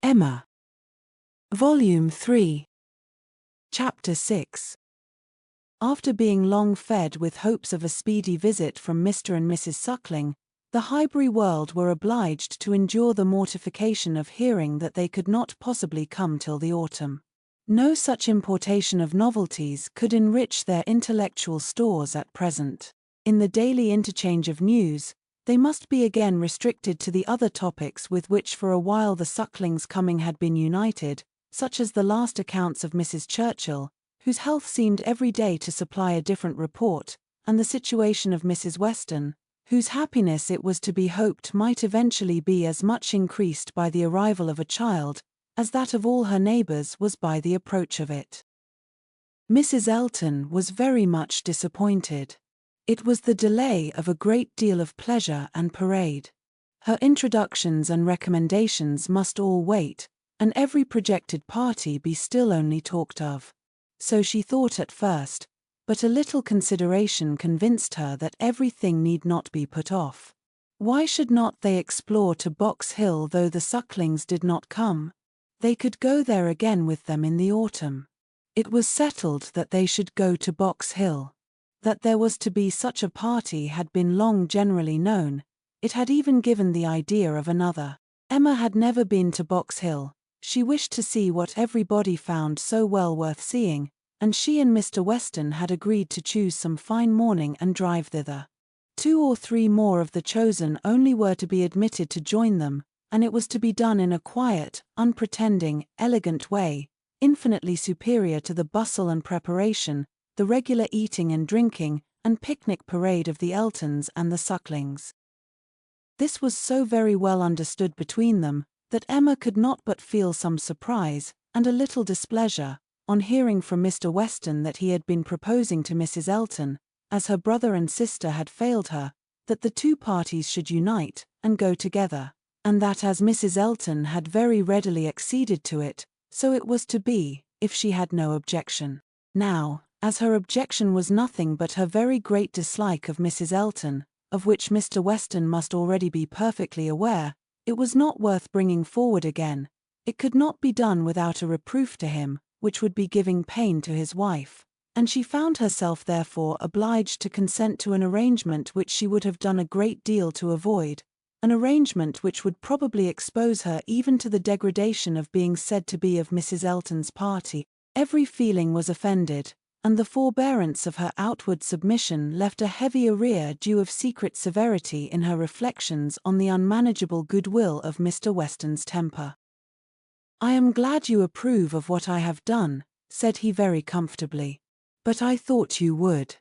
Emma. Volume 3. Chapter 6. After being long fed with hopes of a speedy visit from Mr. and Mrs. Suckling, the Highbury world were obliged to endure the mortification of hearing that they could not possibly come till the autumn. No such importation of novelties could enrich their intellectual stores at present. In the daily interchange of news, they must be again restricted to the other topics with which for a while the Sucklings' coming had been united, such as the last accounts of Mrs. Churchill, whose health seemed every day to supply a different report, and the situation of Mrs. Weston, whose happiness it was to be hoped might eventually be as much increased by the arrival of a child, as that of all her neighbours was by the approach of it. Mrs. Elton was very much disappointed. It was the delay of a great deal of pleasure and parade. Her introductions and recommendations must all wait, and every projected party be still only talked of. So she thought at first, but a little consideration convinced her that everything need not be put off. Why should not they explore to Box Hill though the Sucklings did not come? They could go there again with them in the autumn. It was settled that they should go to Box Hill. That there was to be such a party had been long generally known. It had even given the idea of another. Emma had never been to Box Hill. She wished to see what everybody found so well worth seeing, and she and Mr. Weston had agreed to choose some fine morning and drive thither. 2 or 3 more of the chosen only were to be admitted to join them, and it was to be done in a quiet, unpretending, elegant way, infinitely superior to the bustle and preparation, the regular eating and drinking, and picnic parade of the Eltons and the Sucklings. This was so very well understood between them, that Emma could not but feel some surprise, and a little displeasure, on hearing from Mr. Weston that he had been proposing to Mrs. Elton, as her brother and sister had failed her, that the 2 parties should unite, and go together, and that as Mrs. Elton had very readily acceded to it, so it was to be, if she had no objection. Now, as her objection was nothing but her very great dislike of Mrs. Elton, of which Mr. Weston must already be perfectly aware, it was not worth bringing forward again. It could not be done without a reproof to him, which would be giving pain to his wife, and she found herself therefore obliged to consent to an arrangement which she would have done a great deal to avoid, an arrangement which would probably expose her even to the degradation of being said to be of Mrs. Elton's party. Every feeling was offended, and the forbearance of her outward submission left a heavy arrear due of secret severity in her reflections on the unmanageable goodwill of Mr. Weston's temper. "I am glad you approve of what I have done," said he very comfortably. "But I thought you would.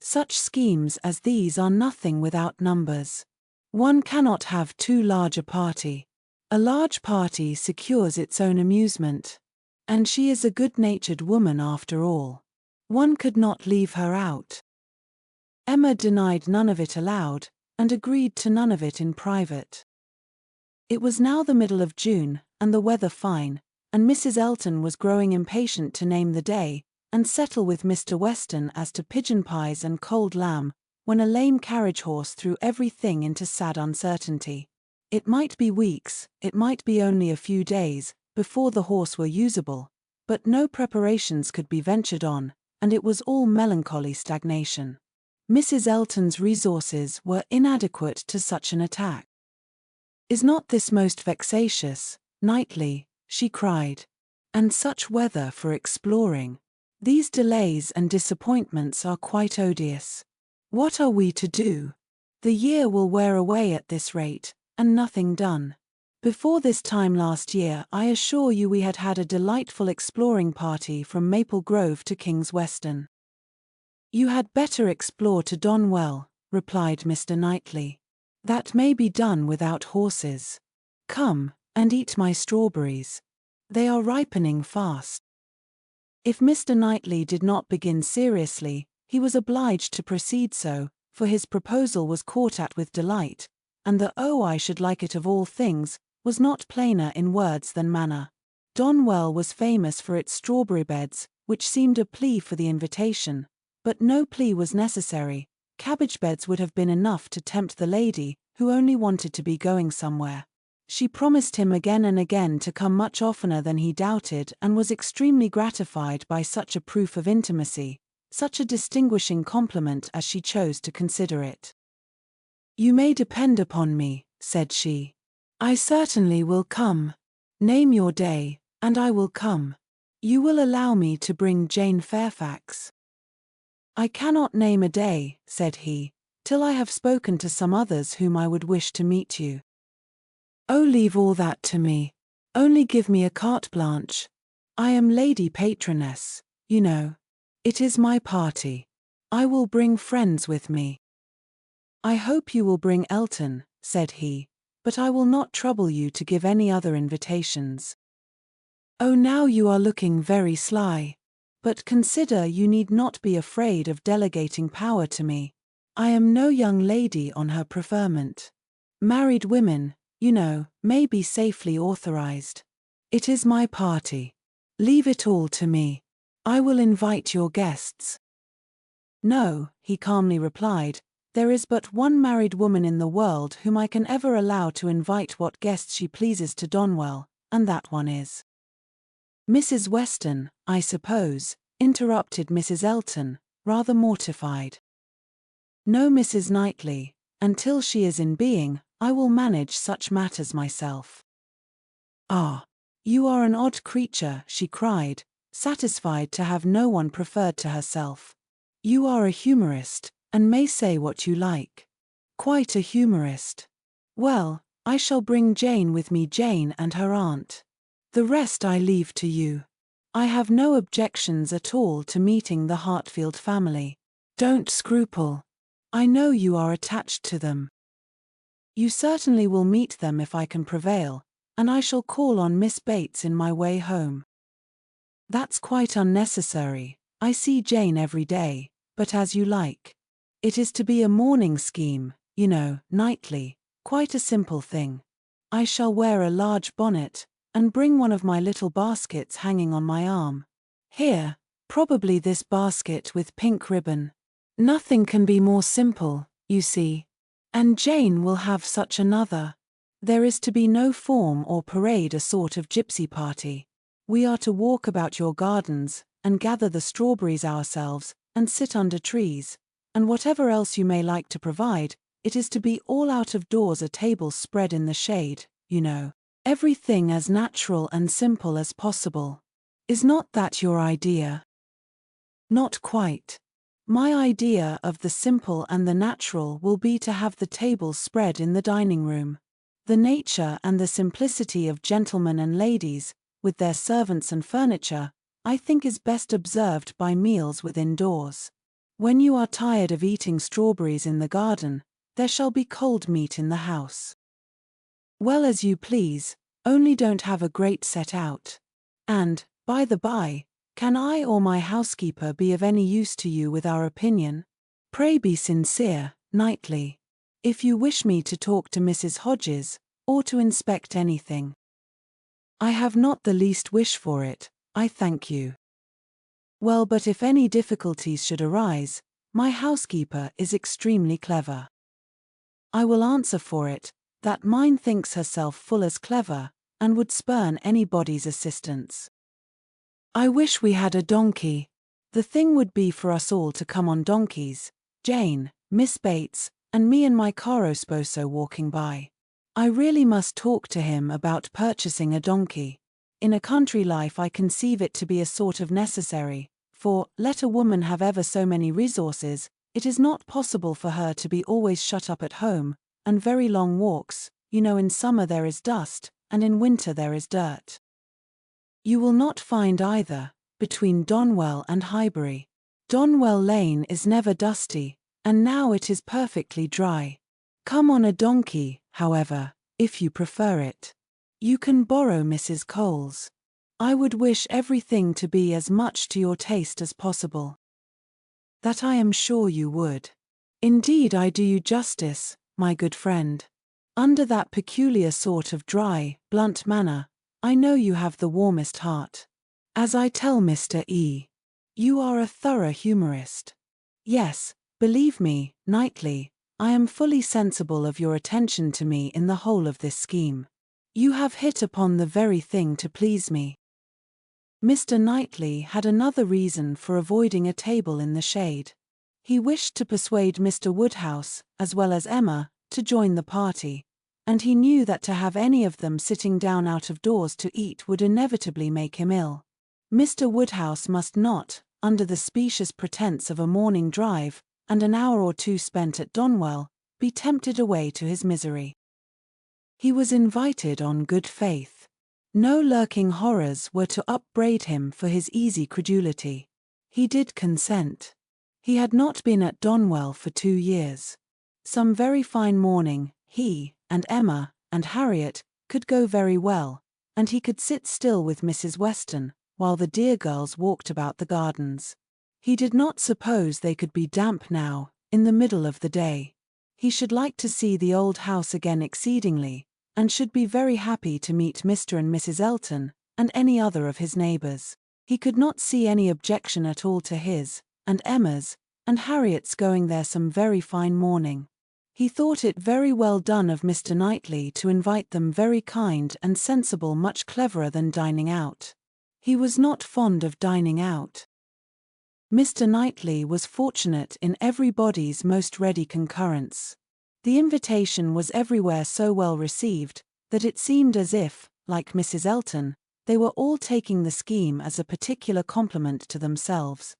Such schemes as these are nothing without numbers. One cannot have too large a party. A large party secures its own amusement. And she is a good-natured woman after all. One could not leave her out." Emma denied none of it aloud, and agreed to none of it in private. It was now the middle of June, and the weather fine, and Mrs. Elton was growing impatient to name the day, and settle with Mr. Weston as to pigeon pies and cold lamb, when a lame carriage horse threw everything into sad uncertainty. It might be weeks, it might be only a few days, before the horse were usable, but no preparations could be ventured on, and it was all melancholy stagnation. Mrs. Elton's resources were inadequate to such an attack. "Is not this most vexatious, Knightley?" she cried. "And such weather for exploring. These delays and disappointments are quite odious. What are we to do? The year will wear away at this rate, and nothing done. Before this time last year I assure you we had had a delightful exploring party from Maple Grove to King's Weston." "You had better explore to Donwell," replied Mr. Knightley. "That may be done without horses. Come, and eat my strawberries. They are ripening fast." If Mr. Knightley did not begin seriously, He was obliged to proceed so, for his proposal was caught at with delight, and the "oh, I should like it of all things" was not plainer in words than manner. Donwell was famous for its strawberry beds, which seemed a plea for the invitation, but no plea was necessary. Cabbage beds would have been enough to tempt the lady, who only wanted to be going somewhere. She promised him again and again to come much oftener than he doubted, and was extremely gratified by such a proof of intimacy, such a distinguishing compliment as she chose to consider it. "You may depend upon me," said she. "I certainly will come. Name your day, and I will come. You will allow me to bring Jane Fairfax?" "I cannot name a day," said he, "till I have spoken to some others whom I would wish to meet you." "Oh, leave all that to me. Only give me a carte blanche. I am Lady Patroness, you know. It is my party. I will bring friends with me." "I hope you will bring Elton," said he, "but I will not trouble you to give any other invitations." "Oh, now you are looking very sly. But consider, you need not be afraid of delegating power to me. I am no young lady on her preferment. Married women, you know, may be safely authorized. It is my party. Leave it all to me. I will invite your guests." "No," he calmly replied, "there is but one married woman in the world whom I can ever allow to invite what guests she pleases to Donwell, and that one is—" "Mrs. Weston, I suppose," interrupted Mrs. Elton, rather mortified. "No, Mrs. Knightley. Until she is in being, I will manage such matters myself." "Ah, you are an odd creature," she cried, satisfied to have no one preferred to herself. "You are a humorist, and may say what you like." "Quite a humorist. Well, I shall bring Jane with me, Jane and her aunt. The rest I leave to you. I have no objections at all to meeting the Hartfield family. Don't scruple. I know you are attached to them. You certainly will meet them if I can prevail, and I shall call on Miss Bates in my way home." "That's quite unnecessary. I see Jane every day, but as you like. It is to be a morning scheme, you know, Knightley, quite a simple thing. I shall wear a large bonnet, and bring one of my little baskets hanging on my arm. Here, probably this basket with pink ribbon. Nothing can be more simple, you see. And Jane will have such another. There is to be no form or parade, a sort of gypsy party. We are to walk about your gardens, and gather the strawberries ourselves, and sit under trees, and whatever else you may like to provide, it is to be all out of doors, a table spread in the shade, you know. Everything as natural and simple as possible. Is not that your idea?" "Not quite. My idea of the simple and the natural will be to have the table spread in the dining room. The nature and the simplicity of gentlemen and ladies, with their servants and furniture, I think is best observed by meals within doors. When you are tired of eating strawberries in the garden, there shall be cold meat in the house." "Well, as you please, only don't have a great set out. And, by the by, can I or my housekeeper be of any use to you with our opinion? Pray be sincere, Knightley. If you wish me to talk to Mrs. Hodges, or to inspect anything." "I have not the least wish for it, I thank you." "Well, but if any difficulties should arise, my housekeeper is extremely clever. I will answer for it, that mine thinks herself full as clever, and would spurn anybody's assistance. I wish we had a donkey. The thing would be for us all to come on donkeys, Jane, Miss Bates, and me and my caro sposo walking by. I really must talk to him about purchasing a donkey. In a country life I conceive it to be a sort of necessary, for, let a woman have ever so many resources, it is not possible for her to be always shut up at home, and very long walks, you know. In summer there is dust, and in winter there is dirt. You will not find either, between Donwell and Highbury. Donwell Lane is never dusty, and now it is perfectly dry. Come on a donkey, however, if you prefer it. You can borrow Mrs. Cole's. I would wish everything to be as much to your taste as possible." That I am sure you would. Indeed I do you justice, my good friend. Under that peculiar sort of dry, blunt manner, I know you have the warmest heart. As I tell Mr. E., you are a thorough humorist. Yes, believe me, Knightley, I am fully sensible of your attention to me in the whole of this scheme. You have hit upon the very thing to please me. Mr. Knightley had another reason for avoiding a table in the shade. He wished to persuade Mr. Woodhouse, as well as Emma, to join the party, and he knew that to have any of them sitting down out of doors to eat would inevitably make him ill. Mr. Woodhouse must not, under the specious pretence of a morning drive, and an hour or two spent at Donwell, be tempted away to his misery. He was invited on good faith. No lurking horrors were to upbraid him for his easy credulity. He did consent. He had not been at Donwell for 2 years. Some very fine morning, he, and Emma, and Harriet, could go very well, and he could sit still with Mrs. Weston, while the dear girls walked about the gardens. He did not suppose they could be damp now, in the middle of the day. He should like to see the old house again exceedingly, and should be very happy to meet Mr. and Mrs. Elton, and any other of his neighbours. He could not see any objection at all to his, and Emma's, and Harriet's going there some very fine morning. He thought it very well done of Mr. Knightley to invite them, very kind and sensible, much cleverer than dining out. He was not fond of dining out. Mr. Knightley was fortunate in everybody's most ready concurrence. The invitation was everywhere so well received, that it seemed as if, like Mrs. Elton, they were all taking the scheme as a particular compliment to themselves.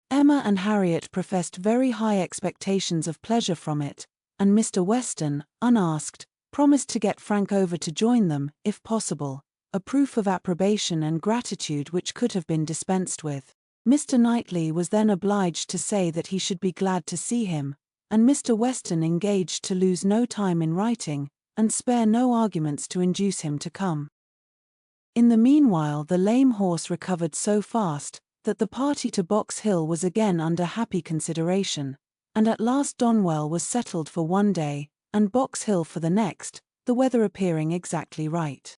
Emma and Harriet professed very high expectations of pleasure from it, and Mr. Weston, unasked, promised to get Frank over to join them, if possible, a proof of approbation and gratitude which could have been dispensed with. Mr. Knightley was then obliged to say that he should be glad to see him, and Mr. Weston engaged to lose no time in writing, and spare no arguments to induce him to come. In the meanwhile the lame horse recovered so fast, that the party to Box Hill was again under happy consideration, and at last Donwell was settled for one day, and Box Hill for the next, the weather appearing exactly right.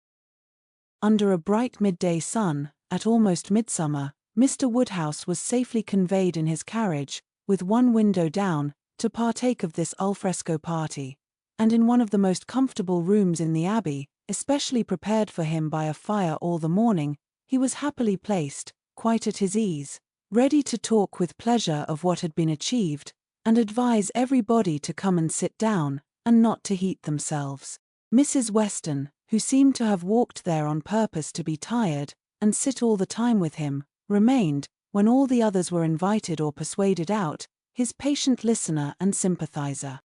Under a bright midday sun, at almost midsummer, Mr. Woodhouse was safely conveyed in his carriage, with one window down, to partake of this alfresco party, and in one of the most comfortable rooms in the Abbey, especially prepared for him by a fire all the morning, he was happily placed, quite at his ease, ready to talk with pleasure of what had been achieved, and advise everybody to come and sit down, and not to heat themselves. Mrs. Weston, who seemed to have walked there on purpose to be tired, and sit all the time with him, remained, when all the others were invited or persuaded out, his patient listener and sympathizer.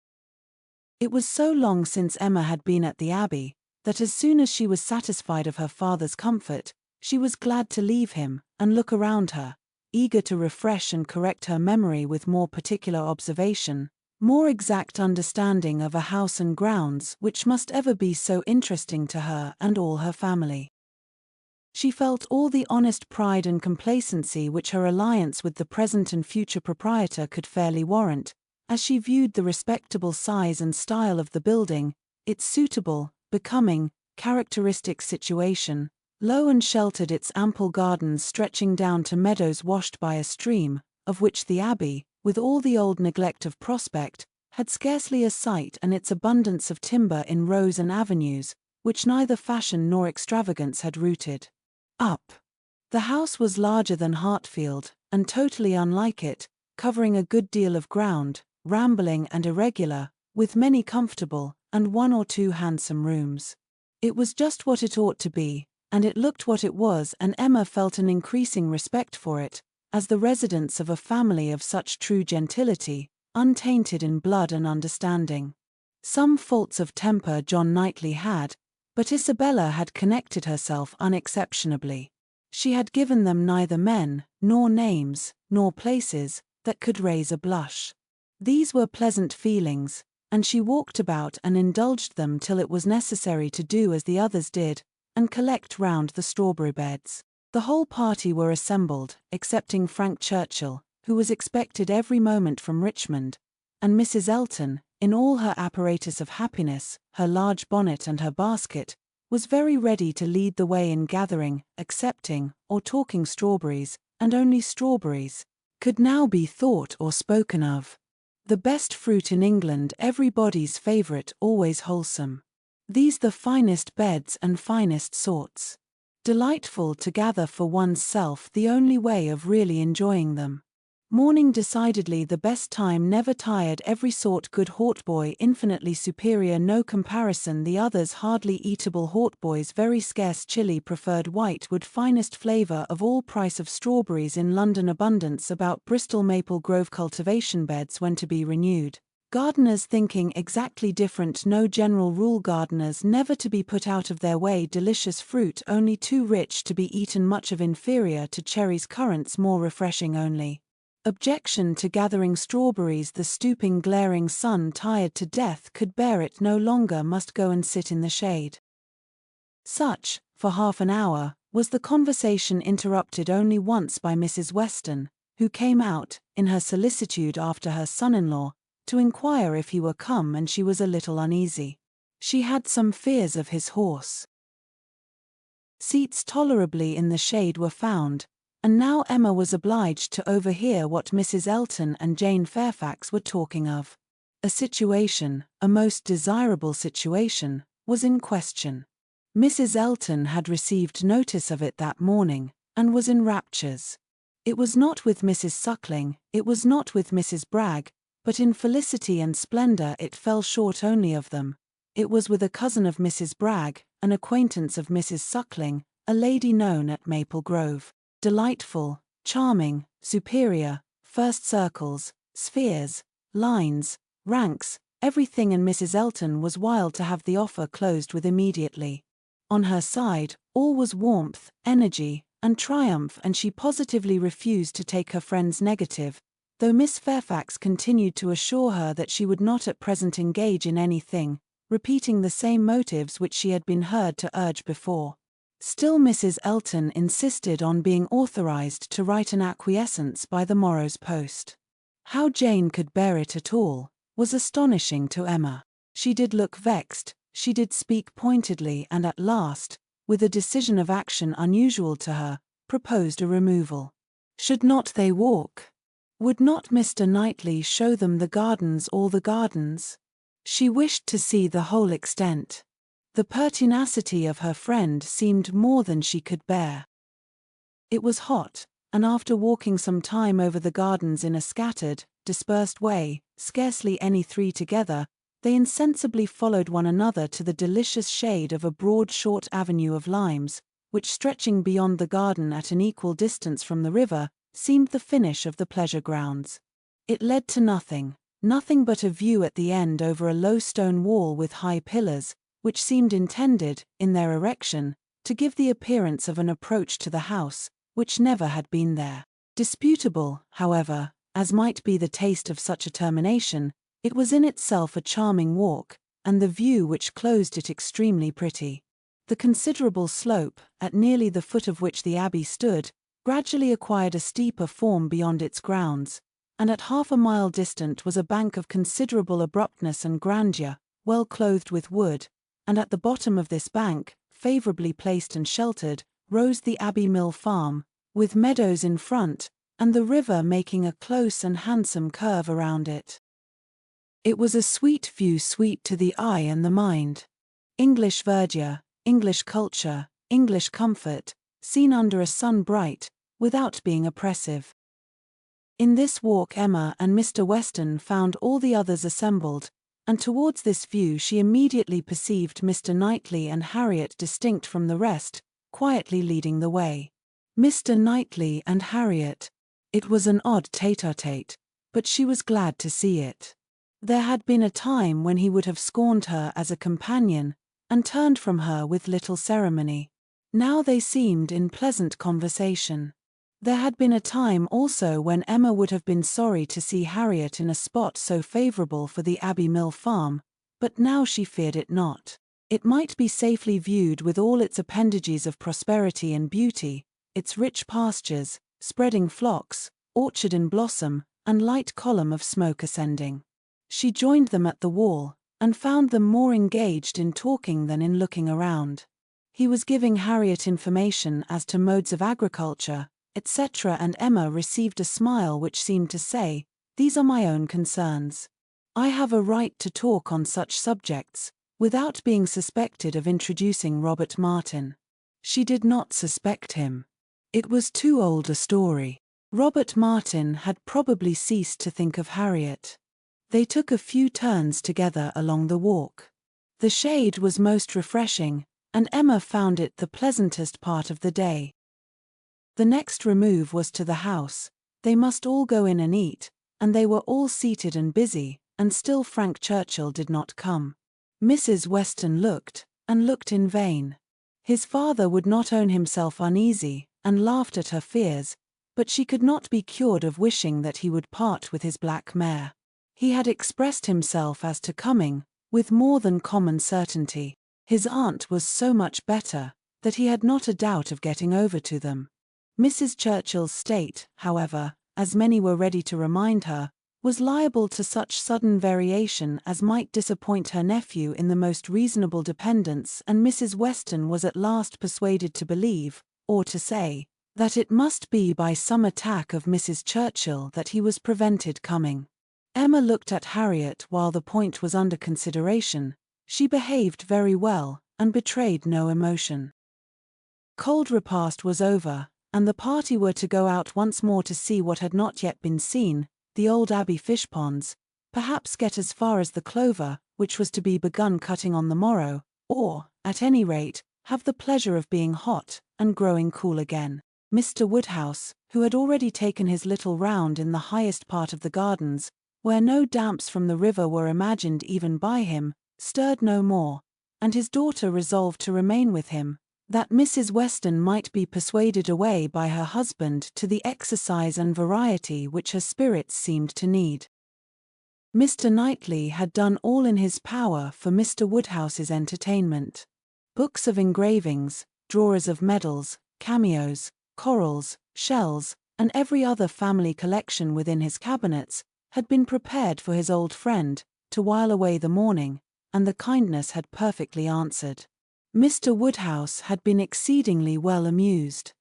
It was so long since Emma had been at the Abbey, that as soon as she was satisfied of her father's comfort, she was glad to leave him, and look around her, eager to refresh and correct her memory with more particular observation, more exact understanding of a house and grounds which must ever be so interesting to her and all her family. She felt all the honest pride and complacency which her alliance with the present and future proprietor could fairly warrant, as she viewed the respectable size and style of the building, its suitable, becoming, characteristic situation, low and sheltered, its ample gardens stretching down to meadows washed by a stream, of which the Abbey, with all the old neglect of prospect, had scarcely a sight, and its abundance of timber in rows and avenues, which neither fashion nor extravagance had rooted up. The house was larger than Hartfield, and totally unlike it, covering a good deal of ground, rambling and irregular, with many comfortable, and 1 or 2 handsome rooms. It was just what it ought to be, and it looked what it was, and Emma felt an increasing respect for it, as the residence of a family of such true gentility, untainted in blood and understanding. Some faults of temper John Knightley had, but Isabella had connected herself unexceptionably. She had given them neither men, nor names, nor places, that could raise a blush. These were pleasant feelings, and she walked about and indulged them till it was necessary to do as the others did, and collect round the strawberry beds. The whole party were assembled, excepting Frank Churchill, who was expected every moment from Richmond, and Mrs. Elton, in all her apparatus of happiness, her large bonnet and her basket, was very ready to lead the way in gathering, accepting, or talking strawberries, and only strawberries could now be thought or spoken of. The best fruit in England, everybody's favourite, always wholesome. These the finest beds and finest sorts. Delightful to gather for one's self, the only way of really enjoying them. Morning decidedly the best time, never tired, every sort good, hautboy infinitely superior, no comparison, the others hardly eatable, hautboys very scarce, chilly, preferred, white wood finest flavour of all, price of strawberries in London, abundance about Bristol, Maple Grove, cultivation beds when to be renewed. Gardeners thinking exactly different, no general rule, gardeners never to be put out of their way, delicious fruit only too rich to be eaten, much of inferior to cherries, currants more refreshing only. Objection to gathering strawberries, the stooping glaring sun, tired to death, could bear it no longer, must go and sit in the shade. Such, for half an hour, was the conversation, interrupted only once by Mrs. Weston, who came out, in her solicitude after her son-in-law, to inquire if he were come, and she was a little uneasy. She had some fears of his horse. Seats tolerably in the shade were found, and now Emma was obliged to overhear what Mrs. Elton and Jane Fairfax were talking of. A situation, a most desirable situation, was in question. Mrs. Elton had received notice of it that morning, and was in raptures. It was not with Mrs. Suckling, it was not with Mrs. Bragg, but in felicity and splendour it fell short only of them. It was with a cousin of Mrs. Bragg, an acquaintance of Mrs. Suckling, a lady known at Maple Grove. Delightful, charming, superior, first circles, spheres, lines, ranks, everything, and Mrs. Elton was wild to have the offer closed with immediately. On her side, all was warmth, energy, and triumph, and she positively refused to take her friend's negative, though Miss Fairfax continued to assure her that she would not at present engage in anything, repeating the same motives which she had been heard to urge before. Still Mrs. Elton insisted on being authorized to write an acquiescence by the morrow's post. How Jane could bear it at all was astonishing to Emma. She did look vexed, she did speak pointedly, and at last, with a decision of action unusual to her, proposed a removal. Should not they walk? Would not Mr. Knightley show them the gardens, all the gardens? She wished to see the whole extent. The pertinacity of her friend seemed more than she could bear. It was hot, and after walking some time over the gardens in a scattered, dispersed way, scarcely any three together, they insensibly followed one another to the delicious shade of a broad short avenue of limes, which, stretching beyond the garden at an equal distance from the river, seemed the finish of the pleasure grounds. It led to nothing but a view at the end over a low stone wall with high pillars, which seemed intended, in their erection, to give the appearance of an approach to the house, which never had been there. Disputable, however, as might be the taste of such a termination, it was in itself a charming walk, and the view which closed it extremely pretty. The considerable slope, at nearly the foot of which the abbey stood, gradually acquired a steeper form beyond its grounds, and at half a mile distant was a bank of considerable abruptness and grandeur, well clothed with wood, and at the bottom of this bank, favourably placed and sheltered, rose the Abbey Mill Farm, with meadows in front, and the river making a close and handsome curve around it. It was a sweet view, sweet to the eye and the mind. English verdure, English culture, English comfort, seen under a sun bright, without being oppressive. In this walk Emma and Mr. Weston found all the others assembled, and towards this view she immediately perceived Mr. Knightley and Harriet distinct from the rest, quietly leading the way. Mr. Knightley and Harriet. It was an odd tete-a-tete, but she was glad to see it. There had been a time when he would have scorned her as a companion, and turned from her with little ceremony. Now they seemed in pleasant conversation. There had been a time also when Emma would have been sorry to see Harriet in a spot so favourable for the Abbey Mill Farm, but now she feared it not. It might be safely viewed with all its appendages of prosperity and beauty, its rich pastures, spreading flocks, orchard in blossom, and light column of smoke ascending. She joined them at the wall, and found them more engaged in talking than in looking around. He was giving Harriet information as to modes of agriculture, etc., and Emma received a smile which seemed to say, "These are my own concerns. I have a right to talk on such subjects, without being suspected of introducing Robert Martin." She did not suspect him. It was too old a story. Robert Martin had probably ceased to think of Harriet. They took a few turns together along the walk. The shade was most refreshing, and Emma found it the pleasantest part of the day. The next remove was to the house. They must all go in and eat, and they were all seated and busy, and still Frank Churchill did not come. Mrs. Weston looked, and looked in vain. His father would not own himself uneasy, and laughed at her fears, but she could not be cured of wishing that he would part with his black mare. He had expressed himself as to coming, with more than common certainty. His aunt was so much better, that he had not a doubt of getting over to them. Mrs. Churchill's state, however, as many were ready to remind her, was liable to such sudden variation as might disappoint her nephew in the most reasonable dependence, and Mrs. Weston was at last persuaded to believe, or to say, that it must be by some attack of Mrs. Churchill that he was prevented coming. Emma looked at Harriet while the point was under consideration. She behaved very well, and betrayed no emotion. Cold repast was over, and the party were to go out once more to see what had not yet been seen, the old Abbey fish ponds, perhaps get as far as the clover, which was to be begun cutting on the morrow, or, at any rate, have the pleasure of being hot, and growing cool again. Mr. Woodhouse, who had already taken his little round in the highest part of the gardens, where no damps from the river were imagined even by him, stirred no more, and his daughter resolved to remain with him, that Mrs. Weston might be persuaded away by her husband to the exercise and variety which her spirits seemed to need. Mr. Knightley had done all in his power for Mr. Woodhouse's entertainment. Books of engravings, drawers of medals, cameos, corals, shells, and every other family collection within his cabinets, had been prepared for his old friend, to while away the morning, and the kindness had perfectly answered. Mr. Woodhouse had been exceedingly well amused.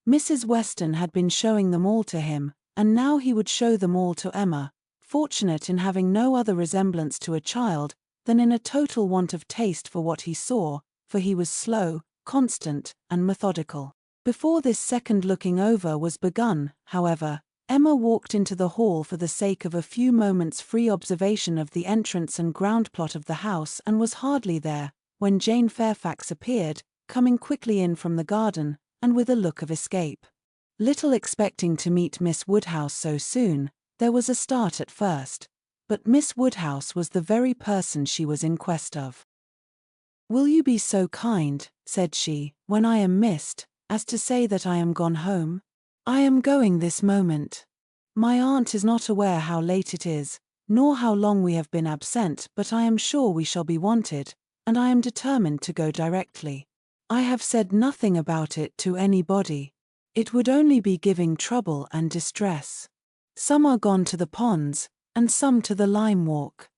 Mrs. Weston had been showing them all to him, and now he would show them all to Emma, fortunate in having no other resemblance to a child than in a total want of taste for what he saw, for he was slow, constant, and methodical. Before this second looking over was begun, however, Emma walked into the hall for the sake of a few moments' free observation of the entrance and ground plot of the house, and was hardly there, when Jane Fairfax appeared, coming quickly in from the garden, and with a look of escape. Little expecting to meet Miss Woodhouse so soon, there was a start at first, but Miss Woodhouse was the very person she was in quest of. "Will you be so kind," said she, "when I am missed, as to say that I am gone home? I am going this moment. My aunt is not aware how late it is, nor how long we have been absent, but I am sure we shall be wanted, and I am determined to go directly. I have said nothing about it to anybody. It would only be giving trouble and distress. Some are gone to the ponds, and some to the lime walk.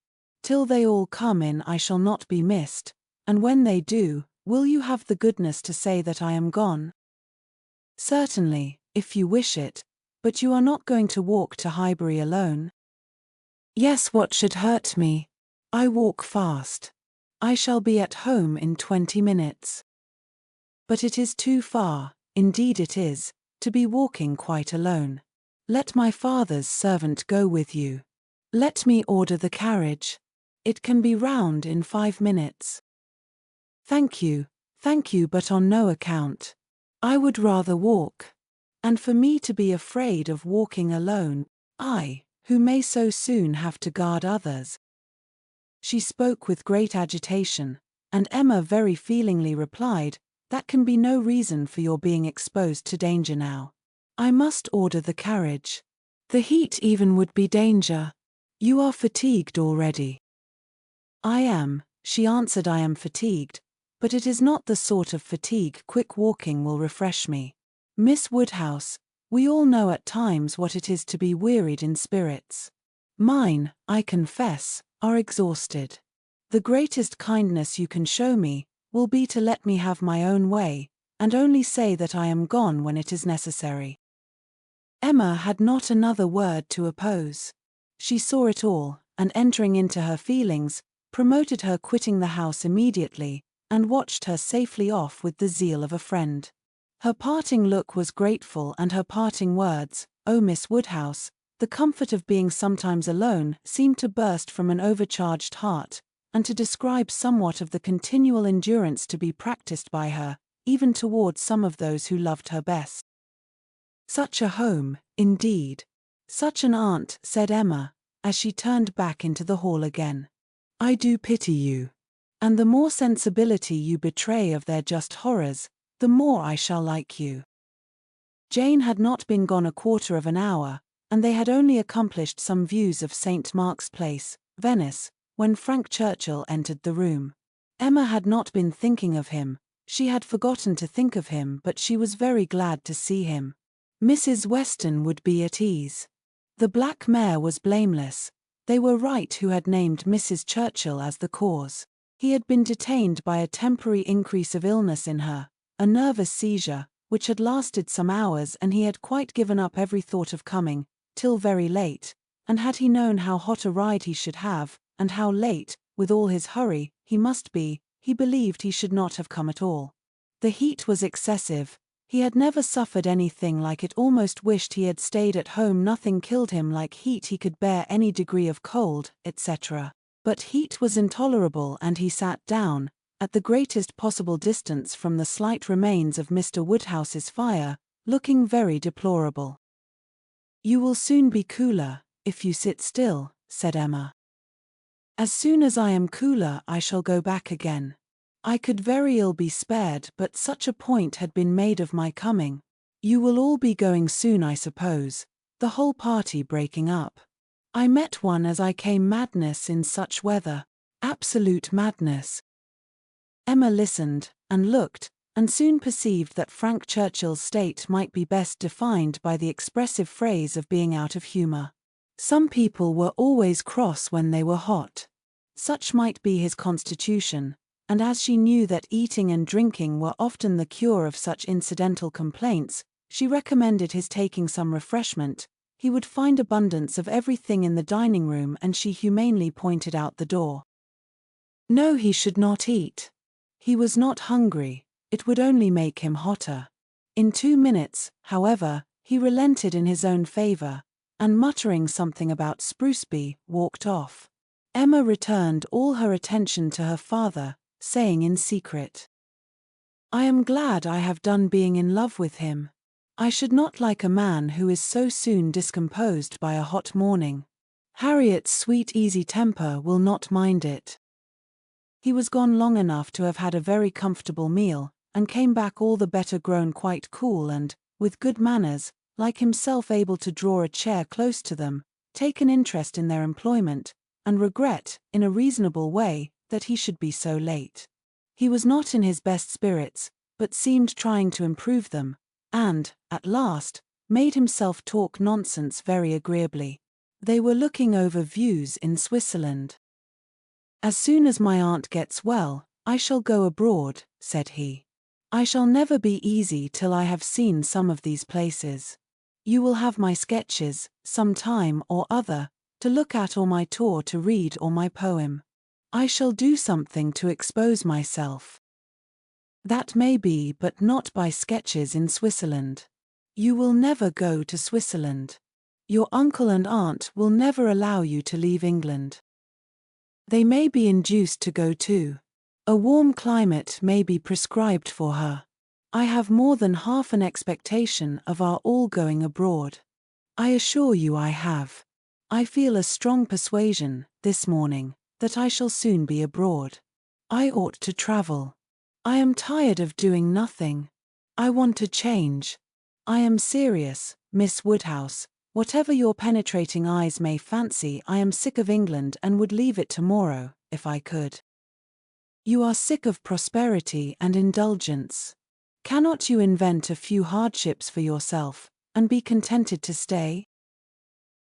Till they all come in I shall not be missed, and when they do, will you have the goodness to say that I am gone?" "Certainly, if you wish it, but you are not going to walk to Highbury alone?" "Yes, what should hurt me? I walk fast. I shall be at home in 20 minutes. But it is too far, indeed it is, to be walking quite alone. Let my father's servant go with you. Let me order the carriage. It can be round in 5 minutes. Thank you, but on no account. I would rather walk. And for me to be afraid of walking alone, I, who may so soon have to guard others." She spoke with great agitation, and Emma very feelingly replied, "That can be no reason for your being exposed to danger now. I must order the carriage. The heat even would be danger. You are fatigued already." "I am," she answered, "I am fatigued, but it is not the sort of fatigue quick walking will refresh me. Miss Woodhouse, We all know at times what it is to be wearied in spirits. Mine, I confess, are exhausted. The greatest kindness you can show me will be to let me have my own way, and only say that I am gone when it is necessary." Emma had not another word to oppose. She saw it all, and entering into her feelings, promoted her quitting the house immediately, and watched her safely off with the zeal of a friend. Her parting look was grateful, and her parting words, "Oh, Miss Woodhouse," the comfort of being sometimes alone, seemed to burst from an overcharged heart, and to describe somewhat of the continual endurance to be practiced by her, even towards some of those who loved her best. "Such a home, indeed. Such an aunt," said Emma, as she turned back into the hall again. "I do pity you. And the more sensibility you betray of their just horrors, the more I shall like you." Jane had not been gone a quarter of an hour, and they had only accomplished some views of St. Mark's Place, Venice, when Frank Churchill entered the room. Emma had not been thinking of him, she had forgotten to think of him, but she was very glad to see him. Mrs. Weston would be at ease. The black mare was blameless. They were right who had named Mrs. Churchill as the cause. He had been detained by a temporary increase of illness in her, a nervous seizure, which had lasted some hours, and he had quite given up every thought of coming, till very late, and had he known how hot a ride he should have, and how late, with all his hurry, he must be, he believed he should not have come at all. The heat was excessive. He had never suffered anything like it, almost wished he had stayed at home. Nothing killed him like heat, he could bear any degree of cold, etc. But heat was intolerable, and he sat down, at the greatest possible distance from the slight remains of Mr. Woodhouse's fire, looking very deplorable. "You will soon be cooler, if you sit still," said Emma. "As soon as I am cooler I shall go back again. I could very ill be spared, but such a point had been made of my coming. You will all be going soon, I suppose, the whole party breaking up. I met one as I came. Madness in such weather. Absolute madness." Emma listened, and looked, and soon perceived that Frank Churchill's state might be best defined by the expressive phrase of being out of humour. Some people were always cross when they were hot. Such might be his constitution, and as she knew that eating and drinking were often the cure of such incidental complaints, she recommended his taking some refreshment. He would find abundance of everything in the dining room, and she humanely pointed out the door. No, he should not eat. He was not hungry, it would only make him hotter. In 2 minutes, however, he relented in his own favour, and muttering something about Spruceby, walked off. Emma returned all her attention to her father, saying in secret, "I am glad I have done being in love with him. I should not like a man who is so soon discomposed by a hot morning. Harriet's sweet easy temper will not mind it." He was gone long enough to have had a very comfortable meal, and came back all the better grown, quite cool and, with good manners, like himself, able to draw a chair close to them, take an interest in their employment, and regret, in a reasonable way, that he should be so late. He was not in his best spirits, but seemed trying to improve them, and, at last, made himself talk nonsense very agreeably. They were looking over views in Switzerland. "As soon as my aunt gets well, I shall go abroad," said he. "I shall never be easy till I have seen some of these places. You will have my sketches, some time or other, to look at, or my tour to read, or my poem. I shall do something to expose myself." "That may be, but not by sketches in Switzerland. You will never go to Switzerland. Your uncle and aunt will never allow you to leave England. They may be induced to go too. A warm climate may be prescribed for her. I have more than half an expectation of our all going abroad. I assure you I have. I feel a strong persuasion, this morning, that I shall soon be abroad. I ought to travel. I am tired of doing nothing. I want a change. I am serious, Miss Woodhouse. Whatever your penetrating eyes may fancy, I am sick of England and would leave it tomorrow, if I could." "You are sick of prosperity and indulgence. Cannot you invent a few hardships for yourself, and be contented to stay?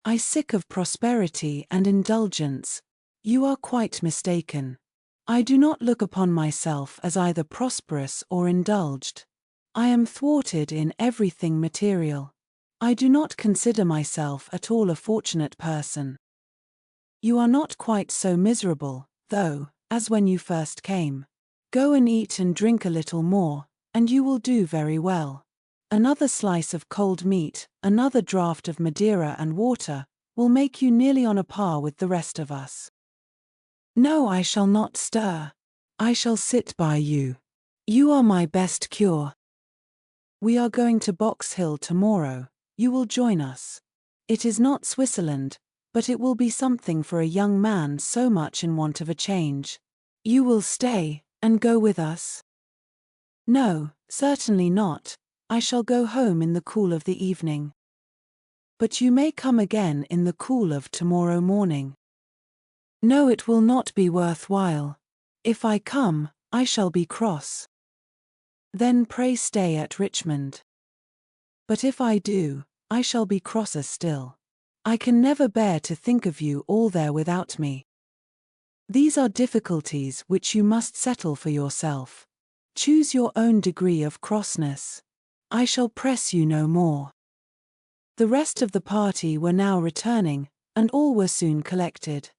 I sick of prosperity and indulgence. You are quite mistaken. I do not look upon myself as either prosperous or indulged. I am thwarted in everything material. I do not consider myself at all a fortunate person. You are not quite so miserable, though, as when you first came. Go and eat and drink a little more, and you will do very well. Another slice of cold meat, another draught of Madeira and water, will make you nearly on a par with the rest of us. No, I shall not stir. I shall sit by you. You are my best cure. We are going to Box Hill tomorrow. You will join us. It is not Switzerland, but it will be something for a young man so much in want of a change. You will stay, and go with us? No, certainly not. I shall go home in the cool of the evening. But you may come again in the cool of tomorrow morning. No, it will not be worthwhile. If I come, I shall be cross. Then pray stay at Richmond. But if I do, I shall be crosser still. I can never bear to think of you all there without me. These are difficulties which you must settle for yourself. Choose your own degree of crossness. I shall press you no more. The rest of the party were now returning, and all were soon collected.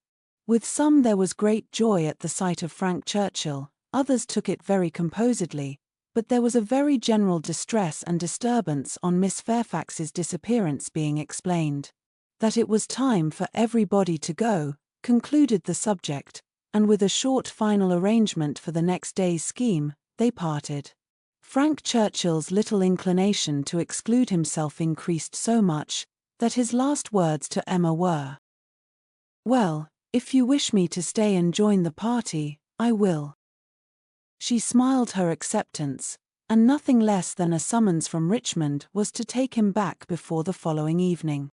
With some there was great joy at the sight of Frank Churchill, others took it very composedly, but there was a very general distress and disturbance on Miss Fairfax's disappearance being explained. That it was time for everybody to go, concluded the subject, and with a short final arrangement for the next day's scheme, they parted. Frank Churchill's little inclination to exclude himself increased so much, that his last words to Emma were, "Well, if you wish me to stay and join the party, I will." She smiled her acceptance, and nothing less than a summons from Richmond was to take him back before the following evening.